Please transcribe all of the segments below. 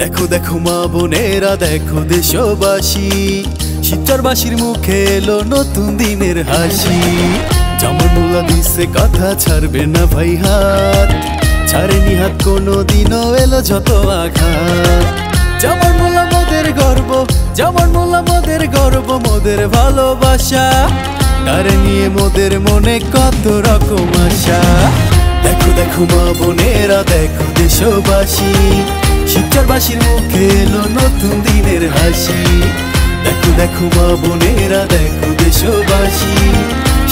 দেখো দেখো মা বোনেরা, দেখো দেশবাসী, শিবচরবাসীর মুখে এলো নতুন দিনের হাসি। জামাল মোল্লা দিছে কথা, ছাড়বে না ভাই হাত, ছাড়েনি হাত কোনোদিনও, এলো যত আঘাত। জামাল মোল্লা মোদের গর্ব, জামাল মোল্লা মোদের গর্ব, মোদের ভালোবাসা, তারে নিয়ে মোদের মনে কত রকম আশা। দেখো দেখো মা বোনেরা, দেখো দেশবাসী, শিবচরবাসীর মুখে এলো নতুন দিনের হাসি। দেখো দেখো মা বোনেরা, দেখো দেশবাসী,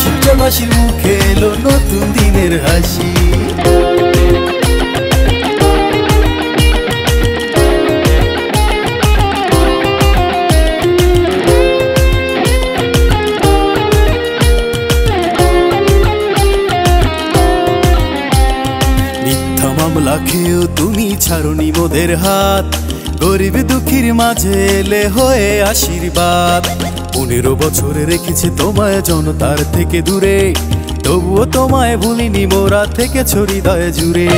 শিবচরবাসীর মুখে এলো নতুন দিনের হাসি। মামলা খেয়েও তুমি ছাড়নি মোদের হাত, গরিব দুঃখীর মাঝে এলে হয়ে আশীর্বাদ। 15 বছরে রেখেছে তোমায় জনতার থেকে দূরে, তবুও তোমায় ভুলিনি মোরা থেকে হৃদয় জুড়ে।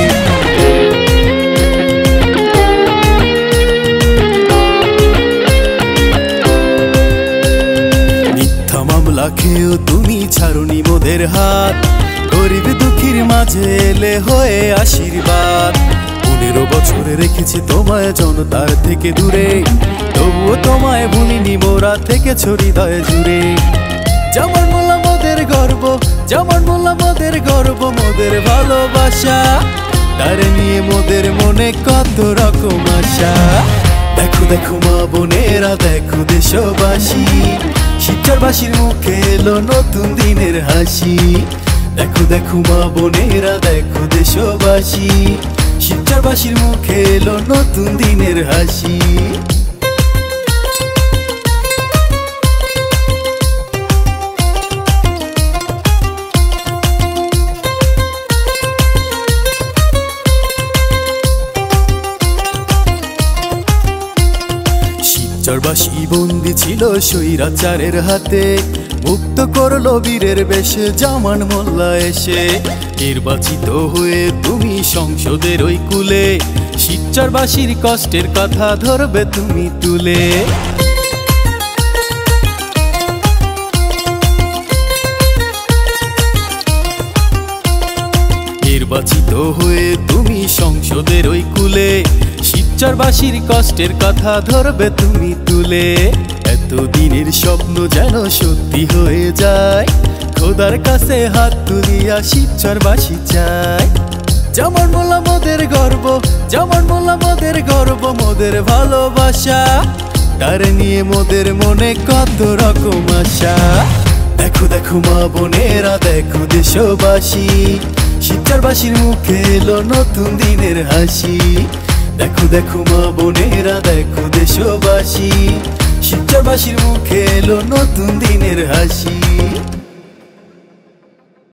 মিথ্যা মামলা খেয়েও তুমি ছাড়নি মোদের হাত, গরিব দুঃখীর মাঝে এলে হয়ে আশীর্বাদ। 15 বছরে রেখেছি তোমায় জনতার থেকে দূরে, তবুও তোমায় ভুলিনি মোরা থেকে হৃদয় জুড়ে। জামাল মোল্লা মোদের গর্ব, জামাল মোল্লা মোদের গর্ব, মোদের ভালোবাসা, তারে নিয়ে মোদের মনে কত রকম আশা। দেখো দেখো মা বোনেরা, দেখো দেশবাসী, শিবচরবাসীর মুখে এলো নতুন দিনের হাসি। দেখো দেখো মা বোনেরা, দেখো দেশবাসী, শিবচরবাসীর মুখে এলো নতুন দিনের হাসি। শিবচরবাসী বন্দি ছিল স্বৈরাচারের হাতে, মুক্ত করলো বীরের বেশে জামান মোল্লা এসে। নির্বাচিত হয়ে তুমি সংসদের ওই কুলে, শিবচরবাসীর কষ্টের কথা ধরবে তুমি তুলে। নির্বাচিত হয়ে তুমি সংসদের ওই কুলে, শিবচরবাসীর কষ্টের কথা ধরবে তুমি তুলে। এতদিনের স্বপ্ন যেন সত্যি হয়ে যায়, খোদার কাছে হাত তুলিয়া শিবচরবাসী চায়। জামাল মোল্লা মোদের গর্ব, জামাল মোল্লা মোদের গর্ব, মোদের ভালোবাসা, তারে নিয়ে মোদের মনে কত রকম আশা। দেখো দেখো মা বোনেরা, দেখো দেশবাসী, শিবচরবাসীর মুখে এলো নতুন দিনের হাসি। দেখো দেখো মা বোনেরা, দেখো দেশবাসী, শিবচরবাসীর মুখে এলো নতুন দিনের হাসি।